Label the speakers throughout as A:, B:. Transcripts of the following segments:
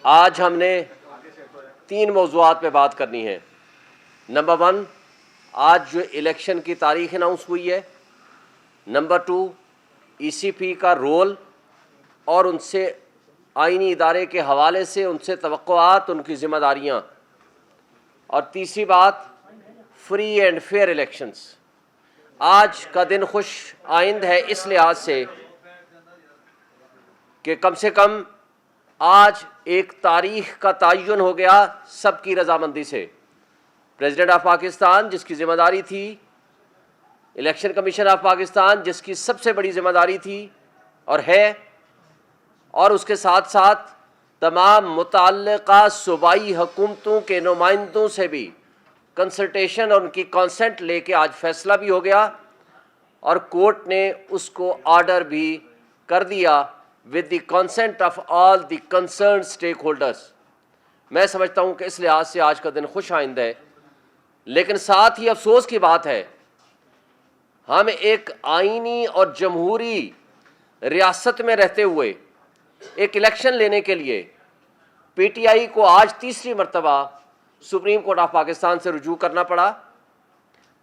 A: آج ہم نے 3 موضوعات پہ بات کرنی ہے۔ نمبر 1، آج جو الیکشن کی تاریخ اناؤنس ہوئی ہے۔ نمبر 2، ای سی پی کا رول اور ان سے آئینی ادارے کے حوالے سے ان سے توقعات، ان کی ذمہ داریاں۔ اور تیسری بات، فری اینڈ فیئر الیکشنز۔ آج کا دن خوش آئند ہے اس لحاظ سے کہ کم سے کم آج ایک تاریخ کا تعین ہو گیا سب کی رضامندی سے۔ پریزیڈنٹ آف پاکستان جس کی ذمہ داری تھی، الیکشن کمیشن آف پاکستان جس کی سب سے بڑی ذمہ داری تھی اور ہے، اور اس کے ساتھ ساتھ تمام متعلقہ صوبائی حکومتوں کے نمائندوں سے بھی کنسلٹیشن اور ان کی کانسنٹ لے کے آج فیصلہ بھی ہو گیا، اور کورٹ نے اس کو آرڈر بھی کر دیا with the consent of all the concerned stakeholders۔ میں سمجھتا ہوں کہ اس لحاظ سے آج کا دن خوش آئند ہے، لیکن ساتھ ہی افسوس کی بات ہے، ہم ایک آئینی اور جمہوری ریاست میں رہتے ہوئے ایک الیکشن لینے کے لیے پی ٹی آئی کو آج تیسری مرتبہ سپریم کورٹ آف پاکستان سے رجوع کرنا پڑا۔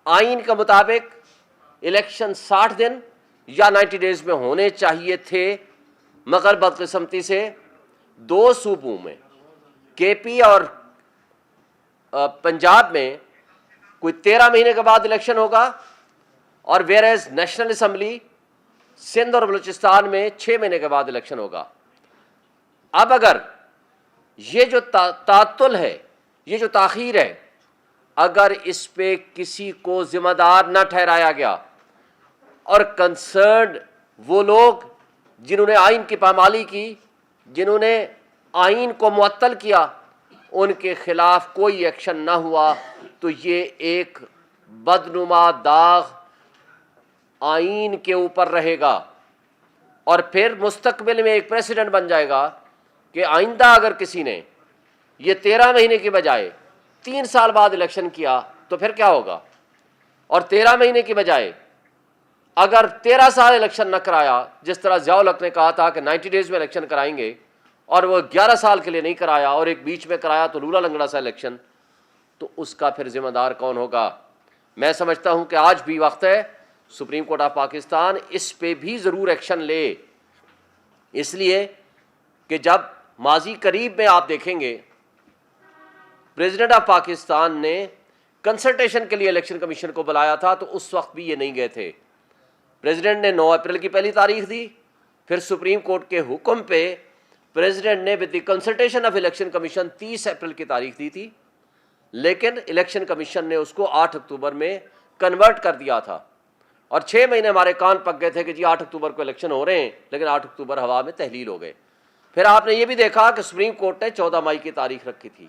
A: آئین کے مطابق الیکشن 60 دن یا 90 ڈیز میں ہونے چاہیے تھے، مگر بدقسمتی سے 2 صوبوں میں کے پی اور پنجاب میں کوئی 13 مہینے کے بعد الیکشن ہوگا، اور ویئرز نیشنل اسمبلی سندھ اور بلوچستان میں 6 مہینے کے بعد الیکشن ہوگا۔ اب اگر یہ جو تعطل ہے، یہ جو تاخیر ہے، اگر اس پہ کسی کو ذمہ دار نہ ٹھہرایا گیا اور کنسرنڈ وہ لوگ جنہوں نے آئین کی پامالی کی، جنہوں نے آئین کو معطل کیا، ان کے خلاف کوئی ایکشن نہ ہوا، تو یہ ایک بدنما داغ آئین کے اوپر رہے گا، اور پھر مستقبل میں ایک پریسیڈنٹ بن جائے گا کہ آئندہ اگر کسی نے یہ 13 مہینے کے بجائے 3 سال بعد الیکشن کیا تو پھر کیا ہوگا، اور 13 مہینے کی بجائے اگر 13 سال الیکشن نہ کرایا، جس طرح ضیاء الحق نے کہا تھا کہ 90 ڈیز میں الیکشن کرائیں گے، اور وہ 11 سال کے لیے نہیں کرایا اور ایک بیچ میں کرایا تو لولا لنگڑا سا الیکشن، تو اس کا پھر ذمہ دار کون ہوگا؟ میں سمجھتا ہوں کہ آج بھی وقت ہے سپریم کورٹ آف پاکستان اس پہ بھی ضرور ایکشن لے، اس لیے کہ جب ماضی قریب میں آپ دیکھیں گے پریزیڈنٹ آف پاکستان نے کنسلٹیشن کے لیے الیکشن کمیشن کو بلایا تھا، تو اس وقت بھی یہ نہیں گئے تھے۔ پریزیڈنٹ نے 9 اپریل کی پہلی تاریخ دی، پھر سپریم کورٹ کے حکم پہ پریزیڈنٹ نے with the consultation of election commission 30 April کی تاریخ دی تھی، لیکن الیکشن کمیشن نے اس کو 8 اکتوبر میں کنورٹ کر دیا تھا، اور 6 مہینے ہمارے کان پک گئے تھے کہ جی 8 اکتوبر کو الیکشن ہو رہے ہیں، لیکن 8 اکتوبر ہوا میں تحلیل ہو گئے۔ پھر آپ نے یہ بھی دیکھا کہ سپریم کورٹ نے 14 مئی کی تاریخ رکھی تھی،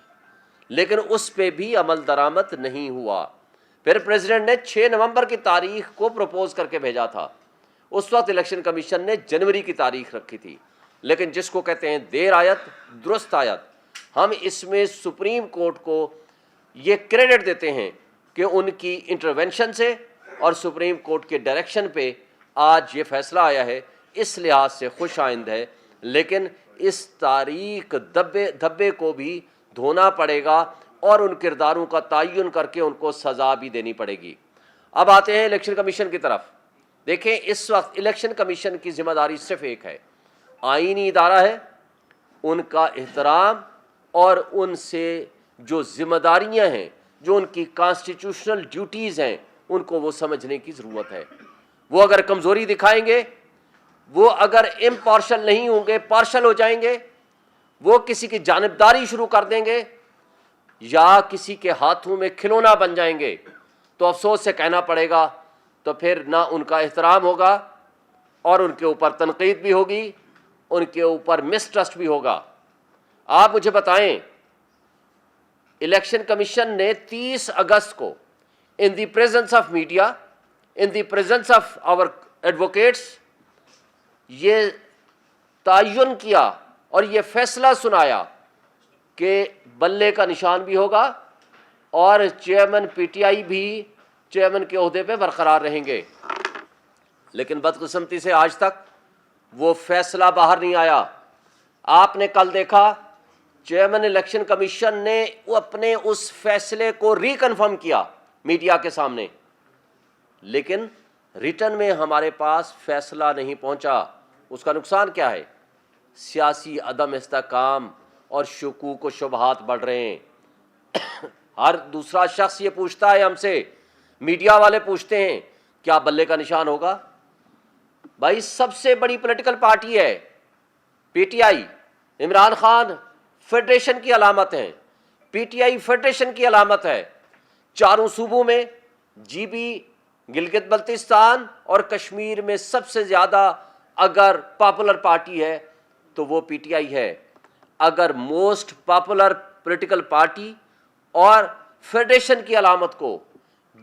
A: لیکن اس پہ بھی عمل درآمد نہیں ہوا۔ پھر پریزیڈنٹ نے 6 نومبر کی تاریخ کو پروپوز کر کے بھیجا تھا، اس وقت الیکشن کمیشن نے جنوری کی تاریخ رکھی تھی، لیکن جس کو کہتے ہیں دیر آیت درست آیت، ہم اس میں سپریم کورٹ کو یہ کریڈٹ دیتے ہیں کہ ان کی انٹرونشن سے اور سپریم کورٹ کے ڈائریکشن پہ آج یہ فیصلہ آیا ہے، اس لحاظ سے خوش آئند ہے، لیکن اس تاریخ دھبے کو بھی دھونا پڑے گا اور ان کرداروں کا تعین کر کے ان کو سزا بھی دینی پڑے گی۔ اب آتے ہیں الیکشن کمیشن کی طرف۔ دیکھیں اس وقت الیکشن کمیشن کی ذمہ داری صرف ایک ہے، آئینی ادارہ ہے، ان کا احترام اور ان سے جو ذمہ داریاں ہیں، جو ان کی کانسٹیٹیوشنل ڈیوٹیز ہیں، ان کو وہ سمجھنے کی ضرورت ہے۔ وہ اگر کمزوری دکھائیں گے، وہ اگر امپارشل نہیں ہوں گے، پارشل ہو جائیں گے، وہ کسی کی جانبداری شروع کر دیں گے یا کسی کے ہاتھوں میں کھلونا بن جائیں گے، تو افسوس سے کہنا پڑے گا تو پھر نہ ان کا احترام ہوگا اور ان کے اوپر تنقید بھی ہوگی، ان کے اوپر مسٹرسٹ بھی ہوگا۔ آپ مجھے بتائیں، الیکشن کمیشن نے 30 اگست کو in the presence of media, in the presence of our advocates یہ تعین کیا اور یہ فیصلہ سنایا کہ بلے کا نشان بھی ہوگا اور چیئرمین پی ٹی آئی بھی چیئرمین کے عہدے پہ برقرار رہیں گے، لیکن بدقسمتی سے آج تک وہ فیصلہ باہر نہیں آیا۔ آپ نے کل دیکھا چیئرمین الیکشن کمیشن نے اپنے اس فیصلے کو ریکنفرم کیا میڈیا کے سامنے، لیکن ریٹرن میں ہمارے پاس فیصلہ نہیں پہنچا۔ اس کا نقصان کیا ہے؟ سیاسی عدم استحکام اور شکوک و شبہات بڑھ رہے ہیں۔ ہر دوسرا شخص یہ پوچھتا ہے ہم سے، میڈیا والے پوچھتے ہیں کیا بلے کا نشان ہوگا؟ بھائی سب سے بڑی پولیٹیکل پارٹی ہے P T I, Imran Khan federation کی علامت ہے، پی ٹی آئی فیڈریشن کی علامت ہے۔ چاروں صوبوں میں جی بی، گلگت بلتستان اور کشمیر میں سب سے زیادہ اگر پاپولر پارٹی ہے تو وہ پی ٹی آئی ہے۔ اگر موسٹ پاپولر پولیٹیکل پارٹی اور فیڈریشن کی علامت کو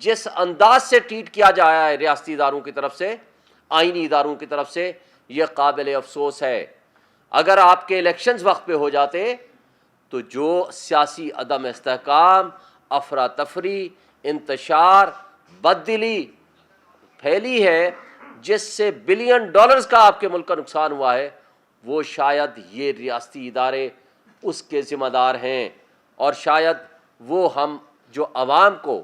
A: جس انداز سے ٹریٹ کیا جایا ہے ریاستی اداروں کی طرف سے، آئینی اداروں کی طرف سے، یہ قابل افسوس ہے۔ اگر آپ کے الیکشنز وقت پہ ہو جاتے تو جو سیاسی عدم استحکام، افراتفری، انتشار، بددلی پھیلی ہے، جس سے بلین ڈالرز کا آپ کے ملک کا نقصان ہوا ہے، وہ شاید یہ ریاستی ادارے اس کے ذمہ دار ہیں، اور شاید وہ ہم جو عوام کو،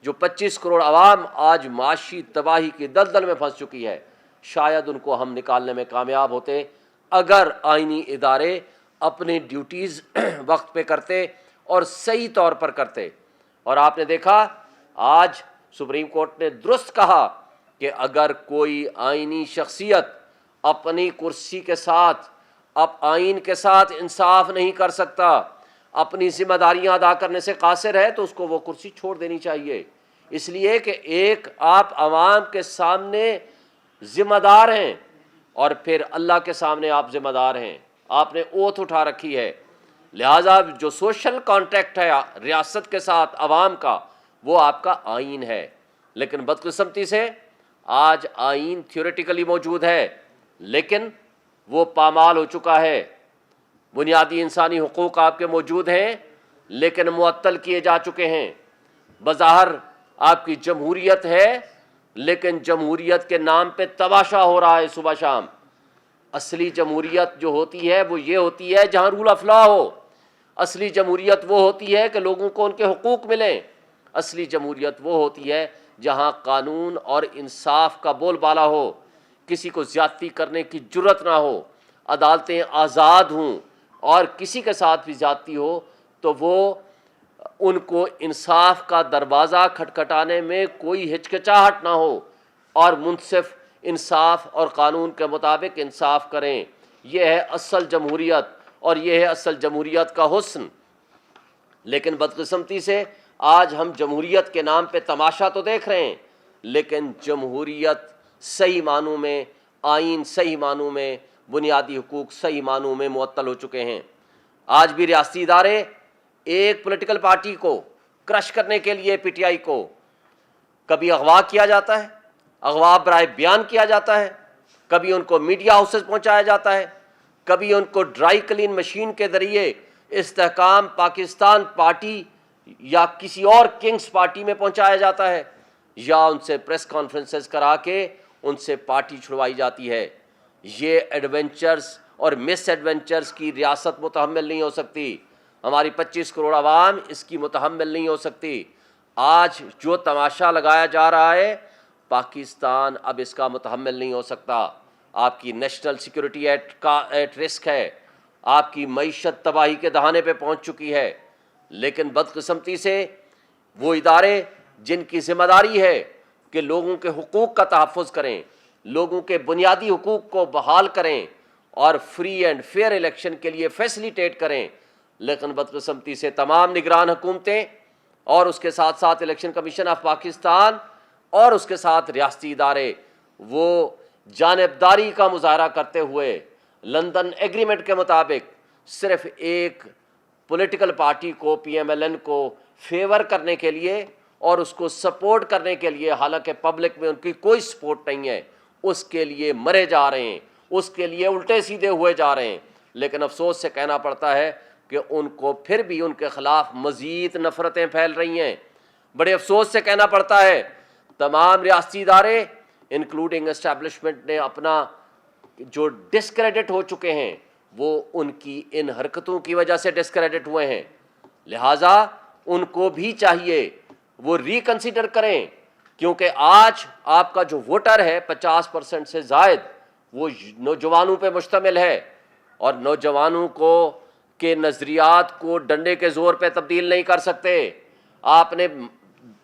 A: جو 25 کروڑ عوام آج معاشی تباہی کی دلدل میں پھنس چکی ہے، شاید ان کو ہم نکالنے میں کامیاب ہوتے اگر آئینی ادارے اپنی ڈیوٹیز وقت پہ کرتے اور صحیح طور پر کرتے۔ اور آپ نے دیکھا آج سپریم کورٹ نے درست کہا کہ اگر کوئی آئینی شخصیت اپنی کرسی کے ساتھ، اب آئین کے ساتھ انصاف نہیں کر سکتا، اپنی ذمہ داریاں ادا کرنے سے قاصر ہے، تو اس کو وہ کرسی چھوڑ دینی چاہیے، اس لیے کہ ایک آپ عوام کے سامنے ذمہ دار ہیں اور پھر اللہ کے سامنے آپ ذمہ دار ہیں، آپ نے اوتھ اٹھا رکھی ہے۔ لہٰذا جو سوشل کانٹیکٹ ہے ریاست کے ساتھ عوام کا، وہ آپ کا آئین ہے۔ لیکن بدقسمتی سے آج آئین تھیوریٹیکلی موجود ہے لیکن وہ پامال ہو چکا ہے۔ بنیادی انسانی حقوق آپ کے موجود ہیں لیکن معطل کیے جا چکے ہیں۔ بظاہر آپ کی جمہوریت ہے لیکن جمہوریت کے نام پہ تماشا ہو رہا ہے صبح شام۔ اصلی جمہوریت جو ہوتی ہے وہ یہ ہوتی ہے جہاں رول آف لا ہو۔ اصلی جمہوریت وہ ہوتی ہے کہ لوگوں کو ان کے حقوق ملیں۔ اصلی جمہوریت وہ ہوتی ہے جہاں قانون اور انصاف کا بول بالا ہو، کسی کو زیادتی کرنے کی جرت نہ ہو، عدالتیں آزاد ہوں، اور کسی کے ساتھ بھی زیادتی ہو تو وہ ان کو انصاف کا دروازہ کھٹکھٹانے میں کوئی ہچکچاہٹ نہ ہو اور منصف انصاف اور قانون کے مطابق انصاف کریں۔ یہ ہے اصل جمہوریت اور یہ ہے اصل جمہوریت کا حسن۔ لیکن بدقسمتی سے آج ہم جمہوریت کے نام پہ تماشا تو دیکھ رہے ہیں لیکن جمہوریت صحیح معنوں میں، آئین صحیح معنوں میں، بنیادی حقوق صحیح معنوں میں معطل ہو چکے ہیں۔ آج بھی ریاستی ادارے ایک پولیٹیکل پارٹی کو کرش کرنے کے لیے، پی ٹی آئی کو، کبھی اغوا کیا جاتا ہے، اغوا برائے بیان کیا جاتا ہے، کبھی ان کو میڈیا ہاؤسز پہنچایا جاتا ہے، کبھی ان کو ڈرائی کلین مشین کے ذریعے استحکام پاکستان پارٹی یا کسی اور کنگز پارٹی میں پہنچایا جاتا ہے، یا ان سے پریس کانفرنسز کرا کے ان سے پارٹی چھڑوائی جاتی ہے۔ یہ ایڈونچرز اور مس ایڈونچرز کی ریاست متحمل نہیں ہو سکتی۔ ہماری 25 کروڑ عوام اس کی متحمل نہیں ہو سکتی۔ آج جو تماشا لگایا جا رہا ہے، پاکستان اب اس کا متحمل نہیں ہو سکتا۔ آپ کی نیشنل سیکورٹی ایٹ رسک ہے، آپ کی معیشت تباہی کے دہانے پہ پہنچ چکی ہے۔ لیکن بدقسمتی سے وہ ادارے جن کی ذمہ داری ہے کہ لوگوں کے حقوق کا تحفظ کریں، لوگوں کے بنیادی حقوق کو بحال کریں اور فری اینڈ فیئر الیکشن کے لیے فیسیلیٹیٹ کریں، لیکن بدقسمتی سے تمام نگران حکومتیں اور اس کے ساتھ ساتھ الیکشن کمیشن آف پاکستان اور اس کے ساتھ ریاستی ادارے وہ جانبداری کا مظاہرہ کرتے ہوئے لندن ایگریمنٹ کے مطابق صرف ایک پولیٹیکل پارٹی کو، پی ایم ایل این کو فیور کرنے کے لیے اور اس کو سپورٹ کرنے کے لیے، حالانکہ پبلک میں ان کی کوئی سپورٹ نہیں ہے، اس کے لیے مرے جا رہے ہیں، اس کے لیے الٹے سیدھے ہوئے جا رہے ہیں۔ لیکن افسوس سے کہنا پڑتا ہے کہ ان کو پھر بھی ان کے خلاف مزید نفرتیں پھیل رہی ہیں۔ بڑے افسوس سے کہنا پڑتا ہے تمام ریاستی ادارے انکلوڈنگ اسٹیبلشمنٹ نے اپنا جو ڈسکریڈٹ ہو چکے ہیں وہ ان کی ان حرکتوں کی وجہ سے ڈسکریڈٹ ہوئے ہیں. لہٰذا ان کو بھی چاہیے وہ ریکنسیڈر کریں, کیونکہ آج آپ کا جو ووٹر ہے 50% سے زائد وہ نوجوانوں پہ مشتمل ہے, اور نوجوانوں کو کے نظریات کو ڈنڈے کے زور پہ تبدیل نہیں کر سکتے. آپ نے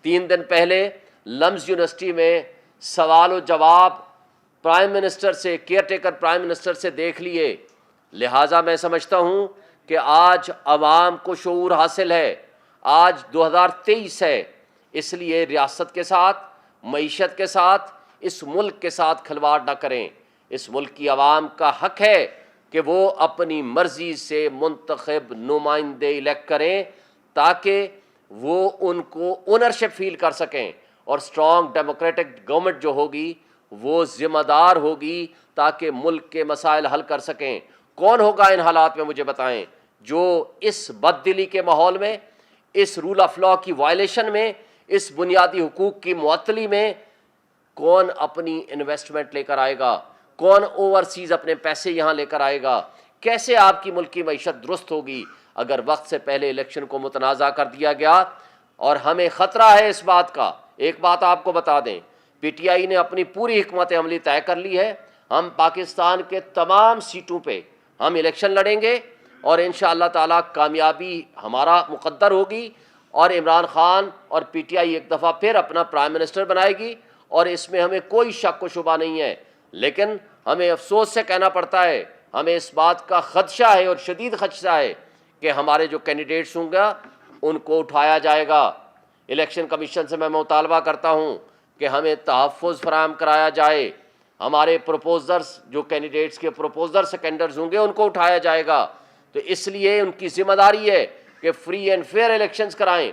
A: 3 دن پہلے لمز یونیورسٹی میں سوال و جواب پرائم منسٹر سے, کیئر ٹیکر پرائم منسٹر سے دیکھ لیے. لہٰذا میں سمجھتا ہوں کہ آج عوام کو شعور حاصل ہے, آج 2023 ہے, اس لیے ریاست کے ساتھ, معیشت کے ساتھ, اس ملک کے ساتھ کھلواڑ نہ کریں. اس ملک کی عوام کا حق ہے کہ وہ اپنی مرضی سے منتخب نمائندے الیکٹ کریں, تاکہ وہ ان کو اونرشپ فیل کر سکیں, اور اسٹرانگ ڈیموکریٹک گورنمنٹ جو ہوگی وہ ذمہ دار ہوگی تاکہ ملک کے مسائل حل کر سکیں. کون ہوگا ان حالات میں مجھے بتائیں, جو اس بددلی کے ماحول میں, اس رول آف لا کی وائلیشن میں, اس بنیادی حقوق کی معطلی میں کون اپنی انویسٹمنٹ لے کر آئے گا, کون اوورسیز اپنے پیسے یہاں لے کر آئے گا, کیسے آپ کی ملک کی معیشت درست ہوگی اگر وقت سے پہلے الیکشن کو متنازع کر دیا گیا. اور ہمیں خطرہ ہے اس بات کا. ایک بات آپ کو بتا دیں, پی ٹی آئی نے اپنی پوری حکمت عملی طے کر لی ہے. ہم پاکستان کے تمام سیٹوں پہ ہم الیکشن لڑیں گے, اور انشاءاللہ تعالیٰ کامیابی ہمارا مقدر ہوگی, اور عمران خان اور پی ٹی آئی ایک دفعہ پھر اپنا پرائم منسٹر بنائے گی, اور اس میں ہمیں کوئی شک و شبہ نہیں ہے. لیکن ہمیں افسوس سے کہنا پڑتا ہے, ہمیں اس بات کا خدشہ ہے اور شدید خدشہ ہے کہ ہمارے جو کینڈیڈیٹس ہوں گا ان کو اٹھایا جائے گا. الیکشن کمیشن سے میں مطالبہ کرتا ہوں کہ ہمیں تحفظ فراہم کرایا جائے. ہمارے پروپوزرز جو کینڈیڈیٹس کے پروپوزر سیکنڈرز ہوں گے ان کو اٹھایا جائے گا. تو اس لیے ان کی ذمہ داری ہے کہ فری اینڈ فیئر الیکشنز کرائیں.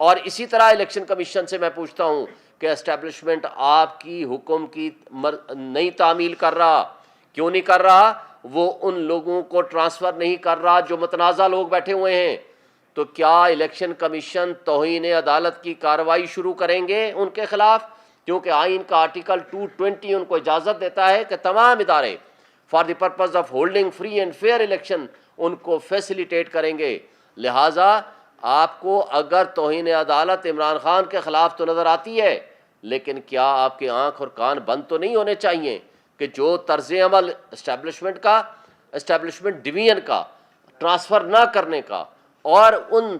A: اور اسی طرح الیکشن کمیشن سے میں پوچھتا ہوں کہ اسٹیبلشمنٹ آپ کی حکم کی نہیں تعمیل کر رہا. کیوں نہیں کر رہا؟ وہ ان لوگوں کو ٹرانسفر نہیں کر رہا جو متنازع لوگ بیٹھے ہوئے ہیں. تو کیا الیکشن کمیشن توہین عدالت کی کارروائی شروع کریں گے ان کے خلاف؟ کیونکہ آئین کا آرٹیکل 220 ان کو اجازت دیتا ہے کہ تمام ادارے for the purpose of holding free and fair election ان کو فیسیلیٹیٹ کریں گے. لہٰذا آپ کو اگر توہین عدالت عمران خان کے خلاف تو نظر آتی ہے, لیکن کیا آپ کے آنکھ اور کان بند تو نہیں ہونے چاہیے کہ جو طرز عمل اسٹیبلشمنٹ ڈویژن کا ٹرانسفر نہ کرنے کا, اور ان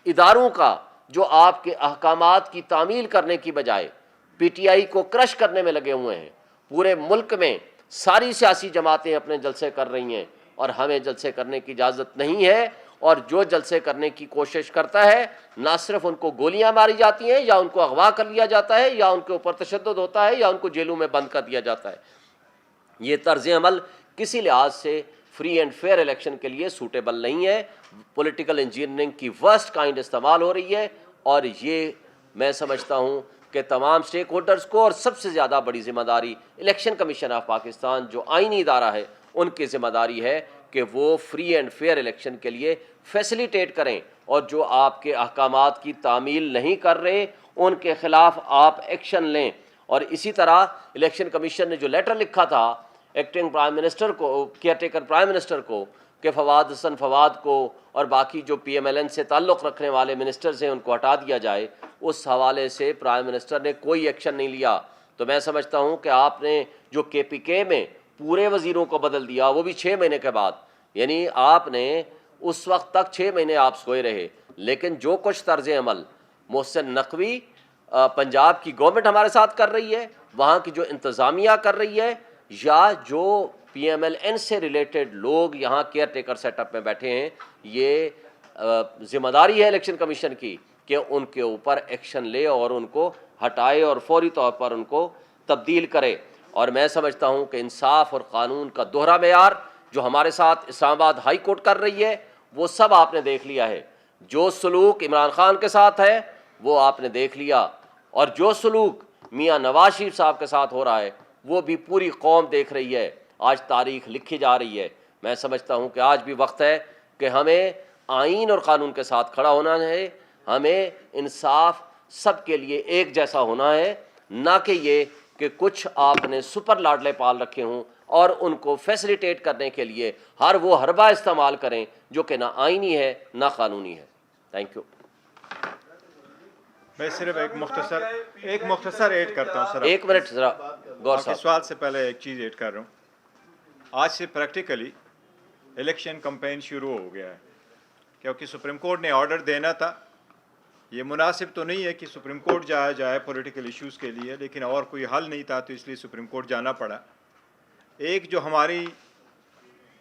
A: اداروں کا جو آپ کے احکامات کی تعمیل کرنے کی بجائے پی ٹی آئی کو کرش کرنے میں لگے ہوئے ہیں. پورے ملک میں ساری سیاسی جماعتیں اپنے جلسے کر رہی ہیں, اور ہمیں جلسے کرنے کی اجازت نہیں ہے. اور جو جلسے کرنے کی کوشش کرتا ہے, نہ صرف ان کو گولیاں ماری جاتی ہیں, یا ان کو اغوا کر لیا جاتا ہے, یا ان کے اوپر تشدد ہوتا ہے, یا ان کو جیلوں میں بند کر دیا جاتا ہے. یہ طرز عمل کسی لحاظ سے فری اینڈ فیئر الیکشن کے لیے سوٹیبل نہیں ہے. پولیٹیکل انجینئرنگ کی ورسٹ کائنڈ استعمال ہو رہی ہے, اور یہ میں سمجھتا ہوں کہ تمام سٹیک ہولڈرز کو, اور سب سے زیادہ بڑی ذمہ داری الیکشن کمیشن آف پاکستان جو آئینی ادارہ ہے ان کی ذمہ داری ہے کہ وہ فری اینڈ فیئر الیکشن کے لیے فیسیلیٹیٹ کریں, اور جو آپ کے احکامات کی تعمیل نہیں کر رہے ان کے خلاف آپ ایکشن لیں. اور اسی طرح الیکشن کمیشن نے جو لیٹر لکھا تھا ایکٹنگ پرائم منسٹر کو, کیئر ٹیکر پرائم منسٹر کو, کہ فواد حسن فواد کو اور باقی جو پی ایم ایل این سے تعلق رکھنے والے منسٹرز ہیں ان کو ہٹا دیا جائے, اس حوالے سے پرائم منسٹر نے کوئی ایکشن نہیں لیا. تو میں سمجھتا ہوں کہ آپ نے جو کے پی کے میں پورے وزیروں کو بدل دیا, وہ بھی 6 مہینے کے بعد, یعنی آپ نے اس وقت تک 6 مہینے آپ سوئے رہے. لیکن جو کچھ طرز عمل محسن نقوی پنجاب کی گورنمنٹ ہمارے ساتھ کر رہی ہے, وہاں کی جو انتظامیہ کر رہی ہے, یا جو پی ایم ایل این سے ریلیٹڈ لوگ یہاں کیئر ٹیکر سیٹ اپ میں بیٹھے ہیں, یہ ذمہ داری ہے الیکشن کمیشن کی کہ ان کے اوپر ایکشن لے اور ان کو ہٹائے اور فوری طور پر ان کو تبدیل کرے. اور میں سمجھتا ہوں کہ انصاف اور قانون کا دوہرا معیار جو ہمارے ساتھ اسلام آباد ہائی کورٹ کر رہی ہے وہ سب آپ نے دیکھ لیا ہے. جو سلوک عمران خان کے ساتھ ہے وہ آپ نے دیکھ لیا, اور جو سلوک میاں نواز شریف صاحب کے ساتھ ہو رہا ہے وہ بھی پوری قوم دیکھ رہی ہے. آج تاریخ لکھی جا رہی ہے. میں سمجھتا ہوں کہ آج بھی وقت ہے کہ ہمیں آئین اور قانون کے ساتھ کھڑا ہونا ہے, ہمیں انصاف سب کے لیے ایک جیسا ہونا ہے, نہ کہ یہ کہ کچھ آپ نے سپر لاڈلے پال رکھے ہوں اور ان کو فیسلیٹیٹ کرنے کے لیے ہر وہ حربہ استعمال کریں جو کہ نہ آئینی ہے نہ قانونی ہے. Thank you.
B: میں صرف ایک مختصر ایڈ کرتا ہوں سر.
A: ایک منٹ ذرا غور
B: آپ کے
A: صاحب.
B: سوال سے پہلے ایک چیز ایڈ کر رہا ہوں. آج سے پریکٹیکلی الیکشن کمپین شروع ہو گیا ہے کیونکہ سپریم کورٹ نے آرڈر دینا تھا. یہ مناسب تو نہیں ہے کہ سپریم کورٹ جایا جائے پولیٹیکل ایشوز کے لیے, لیکن اور کوئی حل نہیں تھا تو اس لیے سپریم کورٹ جانا پڑا. ایک جو ہماری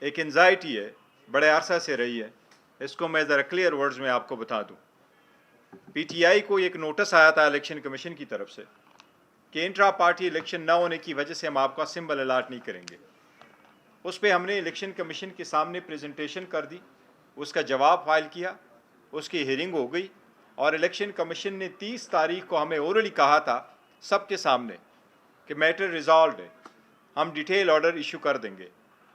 B: ایک انزائٹی ہے بڑے عرصہ سے رہی ہے, اس کو میں ذرا کلیئر ورڈز میں آپ کو بتا دوں. پی ٹی آئی کو ایک نوٹس آیا تھا الیکشن کمیشن کی طرف سے کہ انٹرا پارٹی الیکشن نہ ہونے کی وجہ سے ہم آپ کا سمبل الاٹ نہیں کریں گے. اس پہ ہم نے الیکشن کمیشن کے سامنے پریزنٹیشن کر دی, اس کا جواب فائل کیا, اس کی ہیئرنگ ہو گئی, اور الیکشن کمیشن نے 30 تاریخ کو ہمیں اورلی کہا تھا سب کے سامنے کہ میٹر ریزالوڈ ہے, ہم ڈیٹیل آرڈر ایشو کر دیں گے.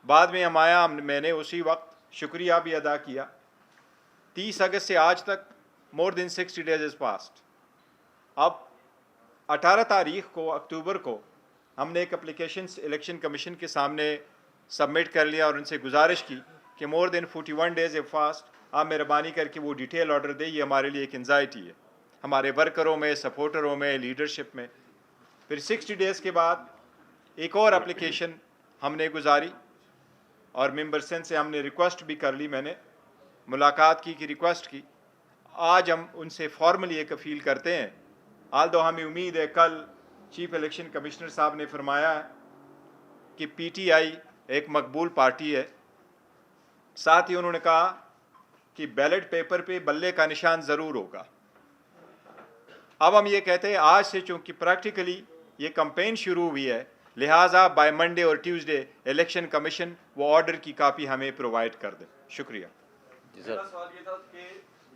B: بعد میں ہم آیا, میں نے اسی وقت شکریہ بھی ادا کیا. 30 اگست سے آج تک مور دین 60 days از پاسڈ. اب 18 تاریخ کو اکتوبر کو ہم نے ایک اپلیکیشن الیکشن کمیشن کے سامنے سبمٹ کر لیا اور ان سے گزارش کی کہ مور دین 41 days ہے فاسٹ, آپ مہربانی کر کے وہ ڈیٹیل آرڈر دیں. یہ ہمارے لیے ایک انزائٹی ہے ہمارے ورکروں میں, سپورٹروں میں, لیڈرشپ میں. پھر 60 days کے بعد ایک اور اپلیکیشن ہم نے گزاری اور ممبر سین سے ہم نے ریکویسٹ بھی کر لی, میں نے ملاقات کی ریکویسٹ کی. آج ہم ان سے فارملی ایک اپیل کرتے ہیں, آلدو ہمیں امید ہے کل چیف الیکشن کمشنر صاحب نے فرمایا ہے کہ پی ٹی آئی ایک مقبول پارٹی ہے. ساتھ ہی انہوں نے کہا کہ بیلٹ پیپر پہ بلے کا نشان ضرور ہوگا. اب ہم یہ کہتے ہیں آج سے چونکہ پریکٹیکلی یہ کمپین شروع ہوئی ہے, لہٰذا بائی منڈے اور ٹیوزڈے الیکشن کمیشن وہ آرڈر کی کاپی ہمیں پرووائڈ کر دے. شکریہ.
C: میرا سوال یہ تھا کہ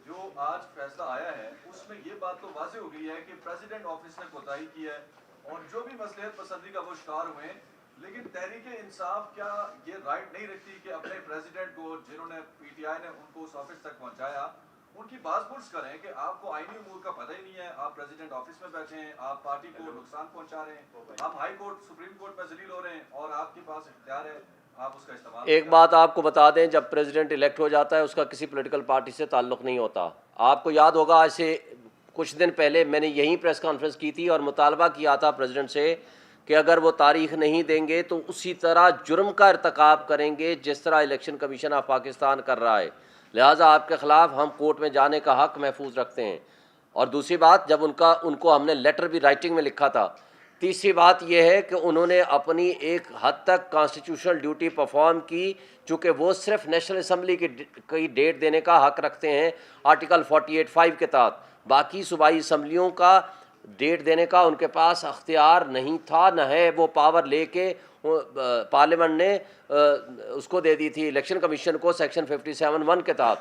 C: جو آج فیصلہ آیا ہے اس میں یہ بات تو واضح ہو گئی ہے کہ پریزیڈنٹ آفس نے کوتاہی کی ہے اور جو بھی مصلحت پسندی کا وہ شکار ہوئے ہیں, لیکن تحریک انصاف کیا یہ رائٹ نہیں رکھتی کہ اپنے پریزیڈنٹ کو جنہوں نے پی ٹی آئی نے ان کو اس آفس تک پہنچایا ان کی باز پرس کریں کہ آپ کو آئینی امور کا پتہ ہی نہیں ہے, آپ پریزیڈنٹ آفس میں بیٹھے ہیں, آپ پارٹی کو نقصان پہنچا رہے ہیں, آپ ہائی کورٹ سپریم کورٹ میں ذلیل ہو رہے ہیں اور آپ کے پاس اختیار ہے آپ اس کا استعمال.
A: ایک بات آپ کو بتا دیں, جب پریزیڈنٹ الیکٹ ہو جاتا ہے اس کا کسی پولیٹیکل پارٹی سے تعلق نہیں ہوتا. آپ کو یاد ہوگا آج سے کچھ دن پہلے میں نے یہی پریس کانفرنس کی تھی اور مطالبہ کیا تھا پریزیڈنٹ سے کہ اگر وہ تاریخ نہیں دیں گے تو اسی طرح جرم کا ارتکاب کریں گے جس طرح الیکشن کمیشن آف پاکستان کر رہا ہے. لہٰذا آپ کے خلاف ہم کورٹ میں جانے کا حق محفوظ رکھتے ہیں. اور دوسری بات, جب ان کو ہم نے لیٹر بھی رائٹنگ میں لکھا تھا. تیسری بات یہ ہے کہ انہوں نے اپنی ایک حد تک کانسٹیٹیوشنل ڈیوٹی پرفارم کی, چونکہ وہ صرف نیشنل اسمبلی کی ڈیٹ دینے کا حق رکھتے ہیں آرٹیکل 48(5) کے تحت. باقی صوبائی اسمبلیوں کا ڈیٹ دینے کا ان کے پاس اختیار نہیں تھا, نہ ہے وہ پاور لے کے پارلیمنٹ نے اس کو دے دی تھی الیکشن کمیشن کو سیکشن 57(1) کے تحت,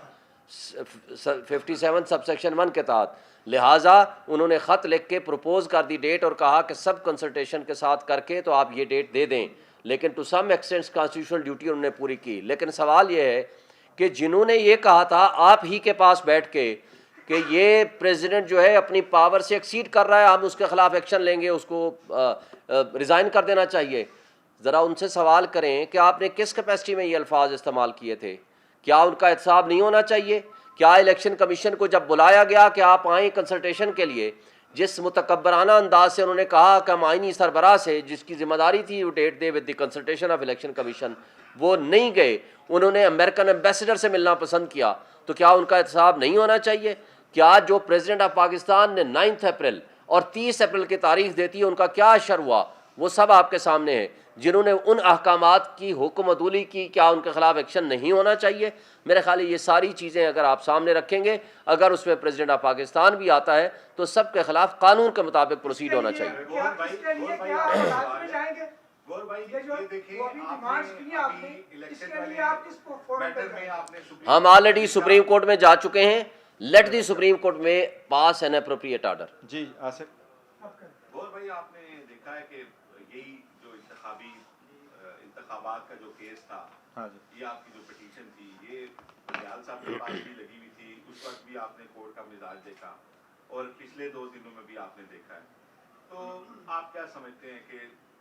A: 57 سب سیکشن 1 کے تحت. لہٰذا انہوں نے خط لکھ کے پروپوز کر دی ڈیٹ اور کہا کہ سب کنسلٹیشن کے ساتھ کر کے تو آپ یہ ڈیٹ دے دیں, لیکن to some extent constitutional duty انہوں نے پوری کی. لیکن سوال یہ ہے کہ جنہوں نے یہ کہا تھا آپ ہی کے پاس بیٹھ کے کہ یہ پریزیڈنٹ جو ہے اپنی پاور سے ایکسیڈ کر رہا ہے, ہم اس کے خلاف ایکشن لیں گے, اس کو ریزائن کر دینا چاہیے, ذرا ان سے سوال کریں کہ آپ نے کس کیپیسٹی میں یہ الفاظ استعمال کیے تھے؟ کیا ان کا احتساب نہیں ہونا چاہیے؟ کیا الیکشن کمیشن کو جب بلایا گیا کہ آپ آئیں کنسلٹیشن کے لیے, جس متکبرانہ انداز سے انہوں نے کہا کہ ہم آئینی سربراہ سے جس کی ذمہ داری تھی وہ ڈیٹ دے with the consultation of election commission, وہ نہیں گئے, انہوں نے امریکن ایمبیسڈر سے ملنا پسند کیا, تو کیا ان کا احتساب نہیں ہونا چاہیے؟ کیا جو پریزیڈنٹ آف پاکستان نے 9 اپریل اور 30 اپریل کی تاریخ دیتی ہے ان کا کیا اشر ہوا؟ وہ سب آپ کے سامنے ہے. جنہوں نے ان احکامات کی حکم عدولی کی, کیا ان کے خلاف ایکشن نہیں ہونا چاہیے؟ میرے خیال ہے یہ ساری چیزیں اگر آپ سامنے رکھیں گے, اگر اس میں پریزیڈنٹ آف پاکستان بھی آتا ہے تو سب کے خلاف قانون کے مطابق پروسیڈ ہونا چاہیے. ہم آلریڈی سپریم کورٹ میں جا چکے ہیں, لیٹ دی سپریم کورٹ میں پاس این اپروپریٹ آرڈر.
B: جی آصف.
D: گور بھائی آپ نے دیکھا ہے کہ یہی جو انتخابات کا جو کیس تھا, یہ آپ کی جو پٹیشن تھی یہ بلیال صاحب کے پاس بھی لگی ہوئی تھی, اس وقت بھی آپ نے کورٹ کا مزاج دیکھا اور پچھلے 2 دنوں میں بھی آپ نے دیکھا ہے. تو آپ کیا سمجھتے ہیں کہ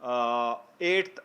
B: 8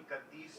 E: 31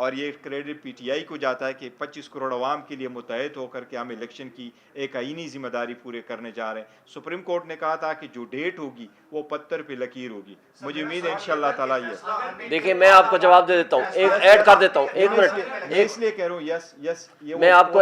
B: اور یہ کریڈٹ پی ٹی آئی کو جاتا ہے کہ 25 کروڑ عوام کے لیے متحد ہو کر کے ہم الیکشن کی ایک آئینی ذمہ داری پورے کرنے جا رہے ہیں. سپریم کورٹ نے کہا تھا کہ جو ڈیٹ ہوگی وہ پتھر پہ لکیر ہوگی. مجھے امید ہے انشاءاللہ تعالیٰ یہ
A: دیکھیں میں آپ کو جواب دے دیتا ہوں, ایک ایڈ کر دیتا ہوں, ایک منٹ,
B: میں اس لیے کہہ رہا ہوں یس یہ
A: میں آپ کو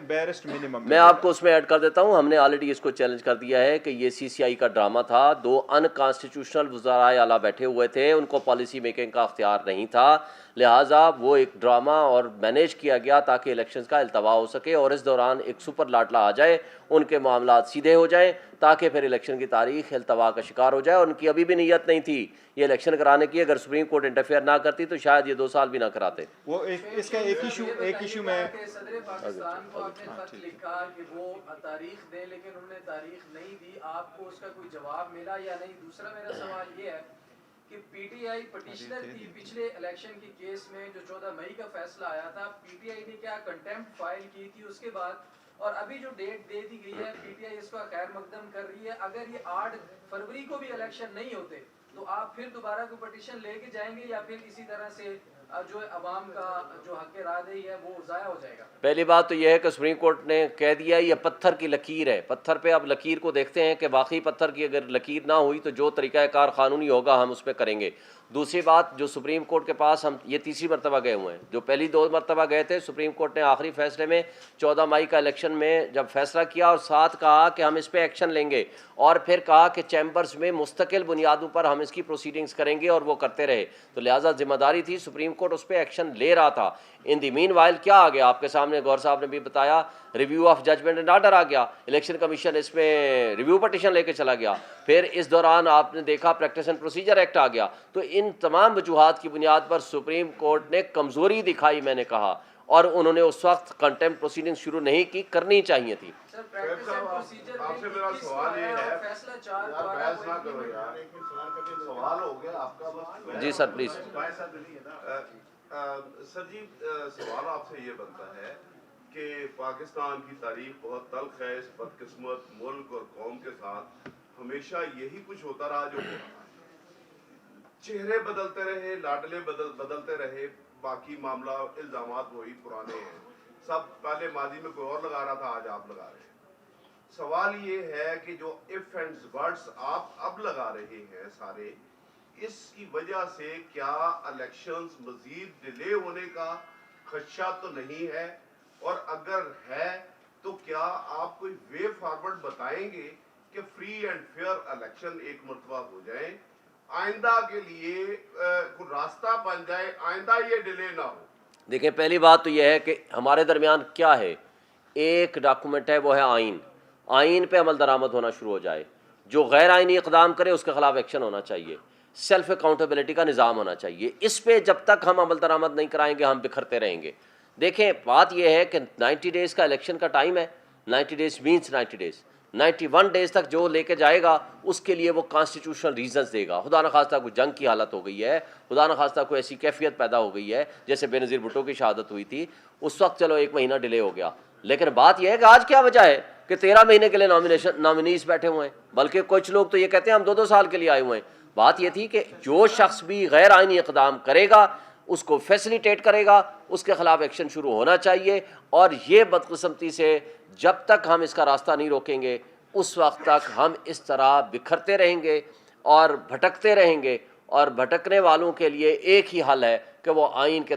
B: بیرسٹ منیمم
A: میں آپ کو اس میں ایڈ کر دیتا ہوں. ہم نے آلریڈی اس کو چیلنج کر دیا ہے کہ یہ سی سی آئی کا ڈرامہ تھا. 2 انکانسٹیٹیوشنل وزرائے اعلیٰ بیٹھے ہوئے تھے, ان کو پالیسی میکنگ کا اختیار نہیں تھا, لہٰذا وہ ایک ڈرامہ اور مینیج کیا گیا تاکہ الیکشنز کا التوا ہو سکے اور اس دوران ایک سپر لاٹلا آ جائے, ان کے معاملات سیدھے ہو جائیں تاکہ پھر الیکشن کی تاریخ التوا کا شکار ہو جائے. اور ان کی ابھی بھی نیت نہیں تھی یہ الیکشن کرانے کی. اگر سپریم کورٹ انٹرفیئر نہ کرتی تو شاید یہ 2 سال بھی نہ کراتے.
B: وہ اس کا ایک ایشو میں
F: صدر پاکستان کو آپ نے خط لکھا کہ وہ تاریخ دے, لیکن انہوں نے تاریخ نہیں دی. آپ کو اس کا کوئی جواب ملا یا نہیں؟ دوسرا میرا سوال یہ ہے کہ پی ٹی آئی پٹیشنر تھی پچھلے الیکشن کی کیس میں جو 14 مئی کا فیصلہ آیا تھا, پی ٹی آئی نے کیا کنٹیمپٹ فائل کی تھی اس کے بعد, اور ابھی جو ڈیٹ دے دی گئی ہے پی ٹی آئی اس کا خیر مقدم کر رہی ہے. اگر یہ 8 فروری کو بھی الیکشن نہیں ہوتے تو آپ پھر دوبارہ کوئی پٹیشن لے کے جائیں گے یا پھر اسی طرح سے جو عوام کا جو حق رائے ہے وہ ضائع ہو جائے گا؟
A: پہلی بات تو یہ ہے کہ سپریم کورٹ نے کہہ دیا یہ پتھر کی لکیر ہے. پتھر پہ اب لکیر کو دیکھتے ہیں کہ واقعی پتھر کی اگر لکیر نہ ہوئی تو جو طریقہ کار قانونی ہوگا ہم اس پہ کریں گے. دوسری بات, جو سپریم کورٹ کے پاس ہم یہ تیسری مرتبہ گئے ہوئے ہیں, جو پہلی 2 مرتبہ گئے تھے سپریم کورٹ نے آخری فیصلے میں 14 مئی کا الیکشن میں جب فیصلہ کیا اور ساتھ کہا کہ ہم اس پہ ایکشن لیں گے, اور پھر کہا کہ چیمبرز میں مستقل بنیادوں پر ہم اس کی پروسیڈنگز کریں گے, اور وہ کرتے رہے. تو لہٰذا ذمہ داری تھی, سپریم کورٹ اس پہ ایکشن لے رہا تھا. ان دی مین وائل کیا آ گیا آپ کے سامنے, گور صاحب نے بھی بتایا, review of judgment and order آ گیا, الیکشن کمیشن اس میں ریویو پٹیشن لے کے چلا گیا, پھر اس دوران آپ نے دیکھا پریکٹس اینڈ پروسیجر ایکٹ آ گیا. تو ان تمام وجوہات کی بنیاد پر سپریم کورٹ نے کمزوری دکھائی, میں نے کہا, اور انہوں نے اس وقت کنٹیمپٹ پروسیڈنگ شروع نہیں کی, کرنی چاہیے تھی.
C: آپ سے میرا سوال یہ ہے, بحث نہ کرو یار, سوال ہو گیا آپ کا.
A: جی سر پلیز.
C: سر جی سوال آپ سے یہ بنتا ہے کہ پاکستان کی تاریخ بہت تلخ ہے, اس بدقسمت ملک اور قوم کے ساتھ ہمیشہ یہی کچھ ہوتا رہا جو ہو رہا ہے. چہرے بدلتے رہے, لاڈلے بدلتے رہے, باقی معاملہ الزامات وہی پرانے ہیں. سب پہلے ماضی میں کوئی اور لگا رہا تھا, آج آپ لگا رہے ہیں. سوال یہ ہے کہ جو ایف اینڈ بٹس آپ اب لگا رہے ہیں سارے, اس کی وجہ سے کیا الیکشنز مزید ڈیلے ہونے کا خدشہ تو نہیں ہے, اور اگر ہے تو کیا آپ کوئی وے فارورڈ بتائیں گے کہ فری اینڈ فیئر الیکشن ایک مرتبہ ہو جائیں, آئندہ کے لیے کوئی راستہ بن جائے, آئندہ یہ ڈیلے نہ ہو؟
A: دیکھیں پہلی بات تو یہ ہے کہ ہمارے درمیان کیا ہے, ایک ڈاکومنٹ ہے وہ ہے آئین. آئین پہ عمل درآمد ہونا شروع ہو جائے, جو غیر آئینی اقدام کرے اس کے خلاف ایکشن ہونا چاہیے, سیلف اکاؤنٹیبلٹی کا نظام ہونا چاہیے. اس پہ جب تک ہم عمل درآمد نہیں کرائیں گے ہم بکھرتے رہیں گے. دیکھیں بات یہ ہے کہ 90 ڈیز کا الیکشن کا ٹائم ہے, 90 ڈیز مینس 90 ڈیز, 91 ڈیز تک جو لے کے جائے گا اس کے لیے وہ کانسٹیٹیوشنل ریزنز دے گا. خدا نخواستہ کوئی جنگ کی حالت ہو گئی ہے, خدا نخواستہ کوئی ایسی کیفیت پیدا ہو گئی ہے جیسے بے نظیر بھٹو کی شہادت ہوئی تھی, اس وقت چلو 1 مہینہ ڈیلے ہو گیا. لیکن بات یہ ہے کہ آج کیا وجہ ہے کہ 13 مہینے کے لیے نامینیز بیٹھے ہوئے ہیں, بلکہ کچھ لوگ تو یہ کہتے ہیں ہم 2 سال کے لیے آئے ہوئے ہیں. بات یہ تھی کہ جو شخص بھی غیر آئینی اقدام کرے گا اس کو فیسیلیٹیٹ کرے گا, اس کے خلاف ایکشن شروع ہونا چاہیے. اور یہ بدقسمتی سے جب تک ہم اس کا راستہ نہیں روکیں گے اس وقت تک ہم اس طرح بکھرتے رہیں گے اور بھٹکتے رہیں گے. اور بھٹکنے والوں کے لیے ایک ہی حل ہے کہ وہ آئین کے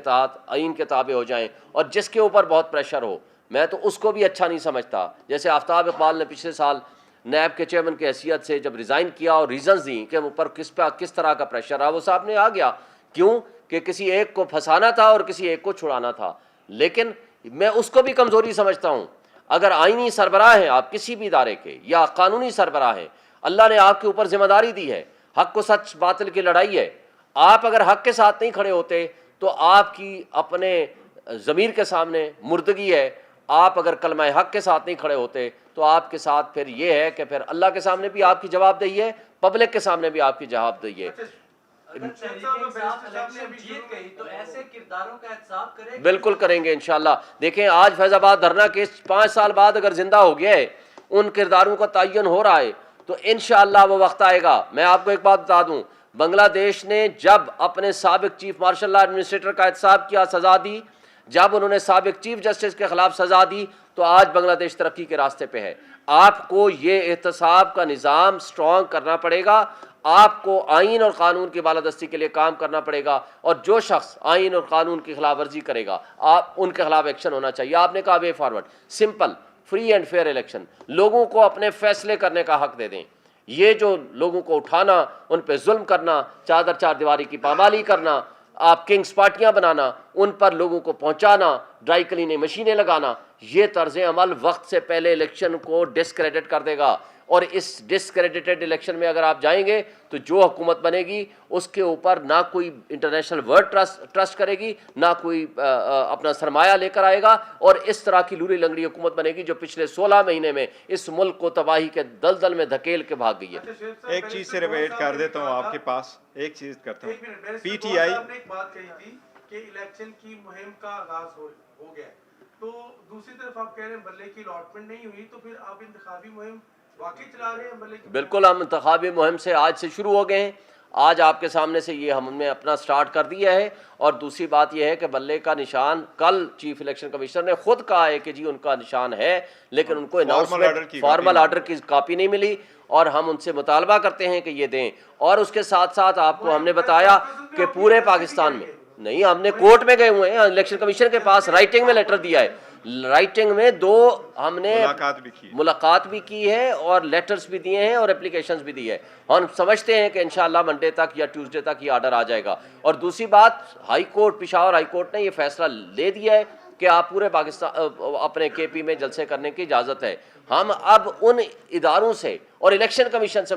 A: تابع ہو جائیں, اور جس کے اوپر بہت پریشر ہو. میں تو اس کو بھی اچھا نہیں سمجھتا, جیسے آفتاب اقبال نے پچھلے سال نیب کے چیئرمین کی حیثیت سے جب ریزائن کیا اور ریزنز دیں کہ اوپر کس طرح کا پریشر رہا, وہ صاحب نے آ گیا. کیوں کہ کسی ایک کو پھنسانا تھا اور کسی ایک کو چھڑانا تھا. لیکن میں اس کو بھی کمزوری سمجھتا ہوں. اگر آئینی سربراہ ہیں آپ کسی بھی ادارے کے یا قانونی سربراہ ہیں, اللہ نے آپ کے اوپر ذمہ داری دی ہے, حق و سچ باطل کی لڑائی ہے. آپ اگر حق کے ساتھ نہیں کھڑے ہوتے تو آپ کی اپنے ضمیر کے سامنے مردگی ہے. آپ اگر کلمہ حق کے ساتھ نہیں کھڑے ہوتے تو آپ کے ساتھ پھر یہ ہے کہ پھر اللہ کے سامنے بھی آپ کی جواب دہی ہے, پبلک کے سامنے بھی آپ کی جواب دہی ہے. بالکل کریں گے انشاءاللہ. دیکھیں آج فیض آباد دھرنا کیس 5 سال بعد اگر زندہ ہو گیا ہے, ان کرداروں کا تعین ہو رہا ہے, تو انشاءاللہ وہ وقت آئے گا. میں آپ کو ایک بات بتا دوں, بنگلہ دیش نے جب اپنے سابق چیف مارشل لا ایڈمنسٹریٹر کا احتساب کیا، سزا دی، جب انہوں نے سابق چیف جسٹس کے خلاف سزا دی، تو آج بنگلہ دیش ترقی کے راستے پہ ہے۔ آپ کو یہ احتساب کا نظام سٹرونگ کرنا پڑے گا، آپ کو آئین اور قانون کی بالادستی کے لیے کام کرنا پڑے گا، اور جو شخص آئین اور قانون کی خلاف ورزی کرے گا آپ ان کے خلاف ایکشن ہونا چاہیے۔ آپ نے کہا way forward, simple, free and fair election, لوگوں کو اپنے فیصلے کرنے کا حق دے دیں۔ یہ جو لوگوں کو اٹھانا، ان پہ ظلم کرنا، چادر چار دیواری کی پامالی کرنا، آپ کنگز پارٹیاں بنانا، ان پر لوگوں کو پہنچانا، ڈرائی کلیننگ مشینیں لگانا، یہ طرز عمل وقت سے پہلے الیکشن کو ڈسکریڈٹ کر دے گا، اور اس ڈسکریڈٹڈ الیکشن میں اگر آپ جائیں گے تو جو حکومت بنے گی اس کے اوپر نہ کوئی انٹرنیشنل ورلڈ ٹرسٹ کرے گی، نہ کوئی اپنا سرمایہ لے کر آئے گا، اور اس طرح کی لوری لنگڑی حکومت بنے گی جو پچھلے 16 مہینے میں اس ملک کو تباہی کے دلدل میں دھکیل کے بھاگ گئی ہے۔
B: ایک چیز سے ریپیٹ کر دیتا ہوں آپ کے پاس، ایک چیز کرتا ہوں، پی ٹی آئی
G: نے ایک بات کہی تھی کہ الیکشن کی مہم کا آغاز ہو گیا ہے، تو دوسری طرف آپ کہہ رہے ہیں بلے کی الاٹمنٹ نہیں ہوئی، تو پھر آپ انتخابی مہم واقعی چلا رہے ہیں بلے کی؟
A: بالکل، ہم انتخابی مہم سے آج سے شروع ہو گئے ہیں، آج آپ کے سامنے سے یہ ہم نے اپنا سٹارٹ کر دیا ہے۔ اور دوسری بات یہ ہے کہ بلے کا نشان کل چیف الیکشن کمشنر نے خود کہا ہے کہ جی ان کا نشان ہے، لیکن ان کو فارمل آرڈر کی کاپی نہیں ملی، اور ہم ان سے مطالبہ کرتے ہیں کہ یہ دیں۔ اور اس کے ساتھ ساتھ آپ کو ہم نے بتایا کہ پورے پاکستان میں نہیں، ہم نے کورٹ میں گئے ہوئے ہیں، الیکشن کمیشن کے پاس رائٹنگ میں لیٹر دیا ہے، رائٹنگ میں 2 ہم نے ملاقات بھی کی ہے، اور لیٹرز بھی دیے ہیں، اور اپلیکیشنز بھی دی ہے۔ ہم سمجھتے ہیں کہ انشاءاللہ منڈے تک یا ٹیوزڈے تک یہ آرڈر آ جائے گا۔ اور دوسری بات، high court, Peshawar high court نے یہ فیصلہ لے دیا ہے کہ آپ پورے پاکستان اپنے کے پی میں جلسے کرنے کی اجازت ہے۔ ہم اب ان اداروں سے اور الیکشن کمیشن سے